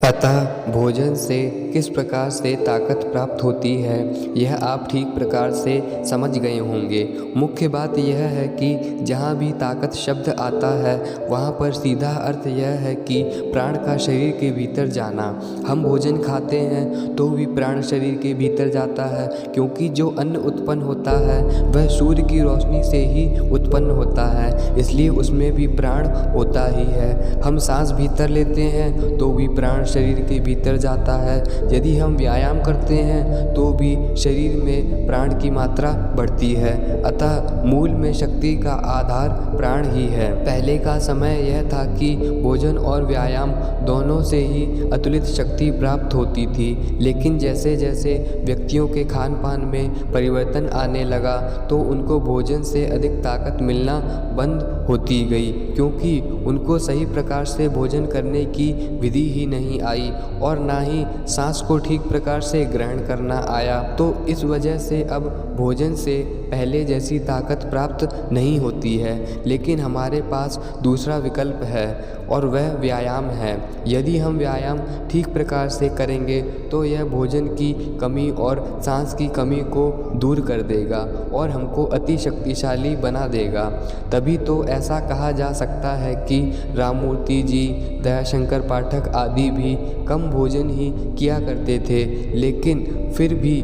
अतः भोजन से किस प्रकार से ताकत प्राप्त होती है यह आप ठीक प्रकार से समझ गए होंगे। मुख्य बात यह है कि जहाँ भी ताकत शब्द आता है वहाँ पर सीधा अर्थ यह है कि प्राण का शरीर के भीतर जाना। हम भोजन खाते हैं तो भी प्राण शरीर के भीतर जाता है, क्योंकि जो अन्न उत्पन्न होता है वह सूर्य की रोशनी से ही उत्पन्न होता है, इसलिए उसमें भी प्राण होता ही है। हम सांस भीतर लेते हैं तो भी प्राण शरीर के भीतर जाता है। यदि हम व्यायाम करते हैं तो भी शरीर में प्राण की मात्रा बढ़ती है। अतः मूल में शक्ति का आधार प्राण ही है। पहले का समय यह था कि भोजन और व्यायाम दोनों से ही अतुलित शक्ति प्राप्त होती थी, लेकिन जैसे जैसे व्यक्तियों के खान पान में परिवर्तन आने लगा तो उनको भोजन से अधिक ताकत मिलना बंद होती गई, क्योंकि उनको सही प्रकार से भोजन करने की विधि ही नहीं आई और ना ही सांस को ठीक प्रकार से ग्रहण करना आया। तो इस वजह से अब भोजन से पहले जैसी ताकत प्राप्त नहीं होती है, लेकिन हमारे पास दूसरा विकल्प है और वह व्यायाम है। यदि हम व्यायाम ठीक प्रकार से करेंगे तो यह भोजन की कमी और सांस की कमी को दूर कर देगा और हमको अति शक्तिशाली बना देगा। तभी तो ऐसा कहा जा सकता है कि राममूर्ति जी, दयाशंकर पाठक आदि भी कम भोजन ही किया करते थे, लेकिन फिर भी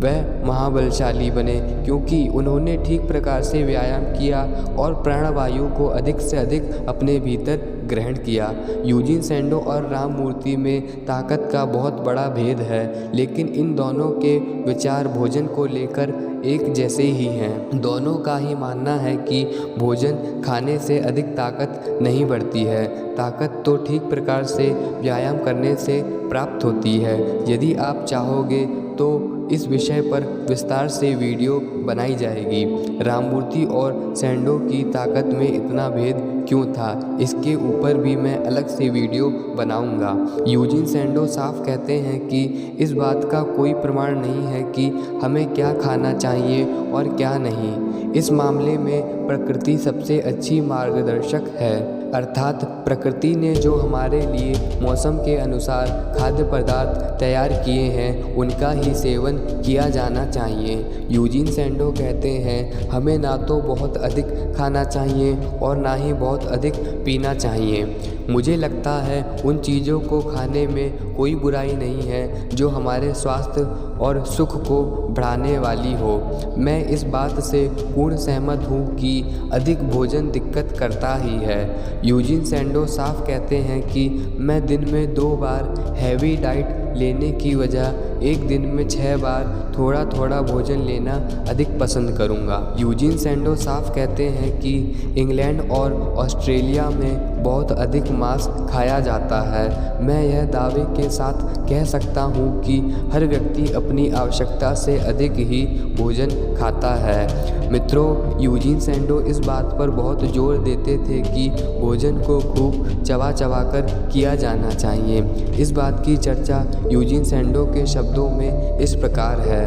वह महाबलशाली बने, क्योंकि उन्होंने ठीक प्रकार से व्यायाम किया और प्राणवायु को अधिक से अधिक अपने भीतर ग्रहण किया। यूजीन सैंडो और राममूर्ति में ताकत का बहुत बड़ा भेद है, लेकिन इन दोनों के विचार भोजन को लेकर एक जैसे ही हैं। दोनों का ही मानना है कि भोजन खाने से अधिक ताकत नहीं बढ़ती है। ताकत तो ठीक प्रकार से व्यायाम करने से प्राप्त होती है। यदि आप चाहोगे तो इस विषय पर विस्तार से वीडियो बनाई जाएगी। राममूर्ति और सैंडो की ताकत में इतना भेद क्यों था, इसके ऊपर भी मैं अलग से वीडियो बनाऊंगा। यूजीन सैंडो साफ कहते हैं कि इस बात का कोई प्रमाण नहीं है कि हमें क्या खाना चाहिए और क्या नहीं। इस मामले में प्रकृति सबसे अच्छी मार्गदर्शक है, अर्थात प्रकृति ने जो हमारे लिए मौसम के अनुसार खाद्य पदार्थ तैयार किए हैं उनका ही सेवन किया जाना चाहिए। यूजीन सैंडो कहते हैं हमें ना तो बहुत अधिक खाना चाहिए और ना ही बहुत अधिक पीना चाहिए। मुझे लगता है उन चीज़ों को खाने में कोई बुराई नहीं है जो हमारे स्वास्थ्य और सुख को बढ़ाने वाली हो। मैं इस बात से पूर्ण सहमत हूँ कि अधिक भोजन दिक्कत करता ही है। यूजीन सैंडो साफ कहते हैं कि मैं दिन में 2 बार हैवी डाइट लेने की वजह एक दिन में 6 बार थोड़ा थोड़ा भोजन लेना अधिक पसंद करूँगा। यूजीन सैंडो साफ कहते हैं कि इंग्लैंड और ऑस्ट्रेलिया में बहुत अधिक मांस खाया जाता है। मैं यह दावे के साथ कह सकता हूँ कि हर व्यक्ति अपनी आवश्यकता से अधिक ही भोजन खाता है। मित्रों, यूजीन सैंडो इस बात पर बहुत जोर देते थे कि भोजन को खूब चबा चबा कर किया जाना चाहिए। इस बात की चर्चा यूजीन सैंडो के शब्दों में इस प्रकार है: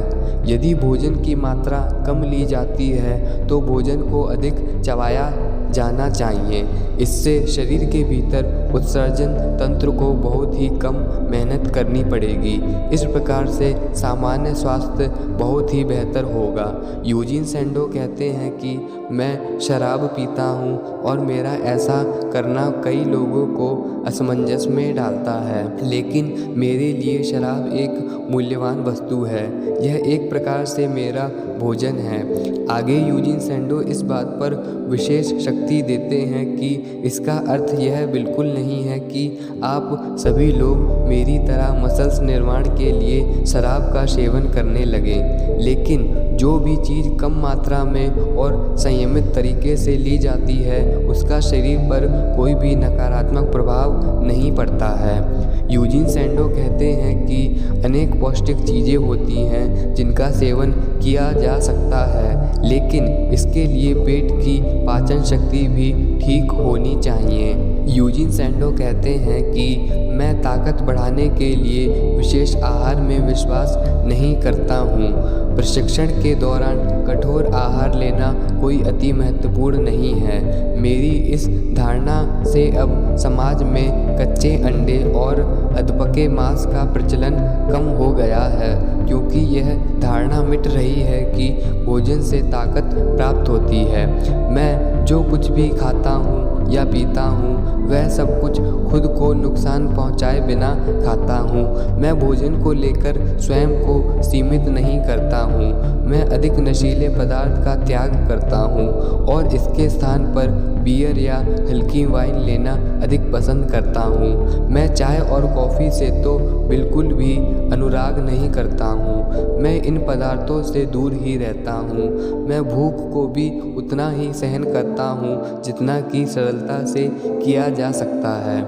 यदि भोजन की मात्रा कम ली जाती है तो भोजन को अधिक चबाया जाना चाहिए। इससे शरीर के भीतर उत्सर्जन तंत्र को बहुत ही कम मेहनत करनी पड़ेगी। इस प्रकार से सामान्य स्वास्थ्य बहुत ही बेहतर होगा। यूजीन सैंडो कहते हैं कि मैं शराब पीता हूँ और मेरा ऐसा करना कई लोगों को असमंजस में डालता है, लेकिन मेरे लिए शराब एक मूल्यवान वस्तु है। यह एक प्रकार से मेरा भोजन है। आगे यूजीन सैंडो इस बात पर विशेष शक्ति देते हैं कि इसका अर्थ यह बिल्कुल नहीं है कि आप सभी लोग मेरी तरह मसल्स निर्माण के लिए शराब का सेवन करने लगें, लेकिन जो भी चीज़ कम मात्रा में और संयमित तरीके से ली जाती है उसका शरीर पर कोई भी नकारात्मक प्रभाव नहीं पड़ता है। यूजीन सैंडो कहते हैं कि अनेक पौष्टिक चीज़ें होती हैं जिनका सेवन किया जा सकता है, लेकिन इसके लिए पेट की पाचन शक्ति भी ठीक होनी चाहिए। यूजीन सैंडो कहते हैं कि मैं ताकत बढ़ाने के लिए विशेष आहार में विश्वास नहीं करता हूँ। प्रशिक्षण के दौरान कठोर आहार लेना कोई अति महत्वपूर्ण नहीं है। मेरी इस धारणा से अब समाज में कच्चे अंडे और अधपके मांस का प्रचलन कम हो गया है, क्योंकि यह धारणा मिट रही है कि भोजन से ताकत प्राप्त होती है। मैं जो कुछ भी खाता हूँ या पीता हूँ वह सब कुछ खुद को नुकसान पहुँचाए बिना खाता हूँ। मैं भोजन को लेकर स्वयं को सीमित नहीं करता हूँ। मैं अधिक नशीले पदार्थ का त्याग करता हूँ और इसके स्थान पर बियर या हल्की वाइन लेना अधिक पसंद करता हूँ। मैं चाय और कॉफ़ी से तो बिल्कुल भी अनुराग नहीं करता हूँ। मैं इन पदार्थों से दूर ही रहता हूँ। मैं भूख को भी उतना ही सहन करता हूँ जितना कि सरलता से किया जा सकता है।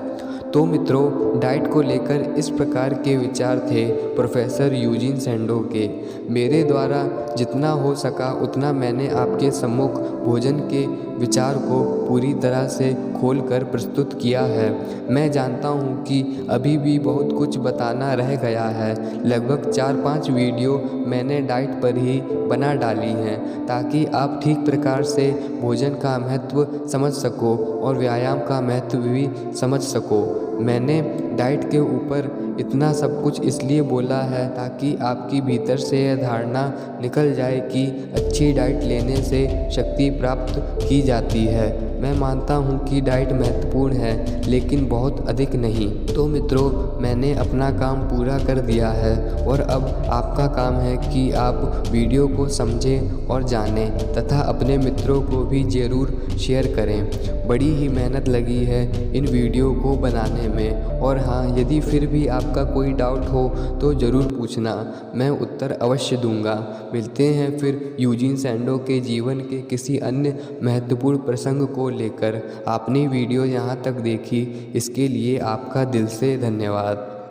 तो मित्रों, डाइट को लेकर इस प्रकार के विचार थे प्रोफेसर यूजीन सैंडो के। मेरे द्वारा जितना हो सका उतना मैंने आपके सम्मुख भोजन के विचार को पूरी तरह से खोलकर प्रस्तुत किया है। मैं जानता हूँ कि अभी भी बहुत कुछ बताना रह गया है। लगभग 4-5 वीडियो मैंने डाइट पर ही बना डाली हैं, ताकि आप ठीक प्रकार से भोजन का महत्व समझ सको और व्यायाम का महत्व भी समझ सको। मैंने डाइट के ऊपर इतना सब कुछ इसलिए बोला है ताकि आपकी भीतर से यह धारणा निकल जाए कि अच्छी डाइट लेने से शक्ति प्राप्त की जाती है। मैं मानता हूँ कि डाइट महत्वपूर्ण है, लेकिन बहुत अधिक नहीं। तो मित्रों, मैंने अपना काम पूरा कर दिया है और अब आपका काम है कि आप वीडियो को समझें और जानें तथा अपने मित्रों को भी ज़रूर शेयर करें। बड़ी ही मेहनत लगी है इन वीडियो को बनाने में। और हाँ, यदि फिर भी आपका कोई डाउट हो तो ज़रूर पूछना, मैं उत्तर अवश्य दूंगा। मिलते हैं फिर यूजीन सैंडो के जीवन के किसी अन्य महत्वपूर्ण प्रसंग को लेकर। आपने वीडियो यहाँ तक देखी, इसके लिए आपका दिल से धन्यवाद।